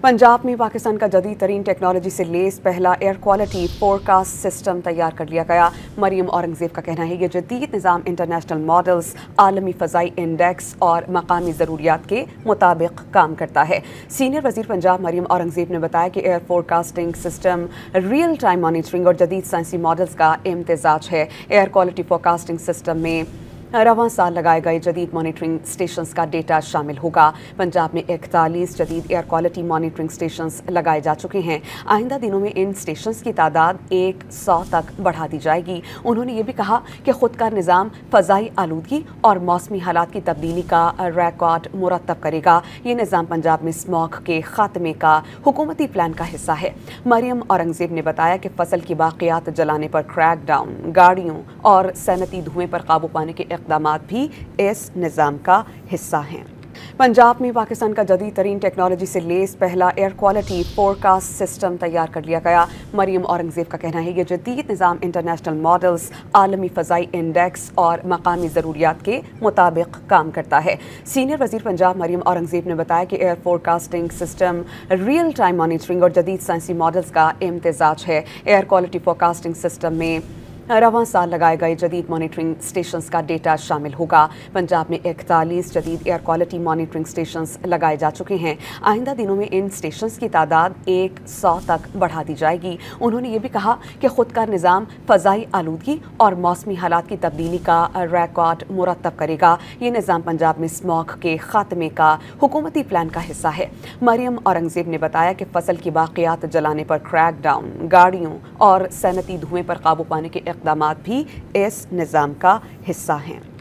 पंजाब में पाकिस्तान का जदीद तरीन टेक्नोलॉजी से लेस पहला एयर क्वालिटी फोरकास्ट सिस्टम तैयार कर लिया गया। मरियम औरंगजेब का कहना है ये जदीद निज़ाम इंटरनेशनल मॉडल्स, आलमी फ़ज़ाई इंडेक्स और मकामी ज़रूरियात के मुताबिक काम करता है। सीनियर वज़ीर पंजाब मरियम औरंगजेब ने बताया कि air forecasting system real time monitoring और जदीद साइंसी मॉडल्स का इम्तिजाज है। एयर क्वालिटी फोरकास्टिंग सिस्टम में रवां साल लगाए गए जदीद मॉनिटरिंग स्टेशंस का डेटा शामिल होगा। पंजाब में 41 जदीद एयर क्वालिटी मॉनिटरिंग स्टेशंस लगाए जा चुके हैं। आइंदा दिनों में इन स्टेशंस की तादाद 100 तक बढ़ा दी जाएगी। उन्होंने ये भी कहा कि खुदकार निज़ाम फ़ज़ाई आलूदगी और मौसमी हालात की तब्दीली का रिकॉर्ड मुरतब करेगा। ये निज़ाम पंजाब में स्मॉग के खात्मे का हुकूमती प्लान का हिस्सा है। मरियम औरंगजेब ने बताया कि फसल की बाक़ियात जलाने पर क्रैक डाउन, गाड़ियों और सनती धुएं पर काबू पाने के इक़दामात भी इस निज़ाम का हिस्सा हैं। पंजाब में पाकिस्तान का जदीद तरीन टेक्नोलॉजी से लेस पहला एयर क्वालिटी फोरकास्ट सिस्टम तैयार कर लिया गया। मरियम औरंगजेब का कहना है ये जदीद निज़ाम इंटरनेशनल मॉडल्स, आलमी फ़ज़ाई इंडेक्स और मकामी ज़रूरियात के मुताबिक काम करता है। सीनियर वज़ीर पंजाब मरियम औरंगजेब ने बताया कि air forecasting system real time monitoring और जदीद साइंसी मॉडल्स का इम्तिजाज है। एयर क्वालिटी फोरकास्टिंग सिस्टम में रवां साल लगाए गए जदीद मॉनिटरिंग स्टेशंस का डेटा शामिल होगा। पंजाब में 41 जदीद एयर क्वालिटी मॉनिटरिंग स्टेशंस लगाए जा चुके हैं। आइंदा दिनों में इन स्टेशंस की तादाद 100 तक बढ़ा दी जाएगी। उन्होंने ये भी कहा कि खुदकार निज़ाम फ़ज़ाई आलूदगी और मौसमी हालात की तब्दीली का रिकॉर्ड मुरतब करेगा। ये निज़ाम पंजाब में स्मॉग के खात्मे का हुकूमती प्लान का हिस्सा है। मरियम औरंगजेब ने बताया कि फसल की बाक़ियात जलाने पर क्रैक डाउन, गाड़ियों और सनती धुएं पर काबू पाने के इक़दामात भी इस निज़ाम का हिस्सा हैं।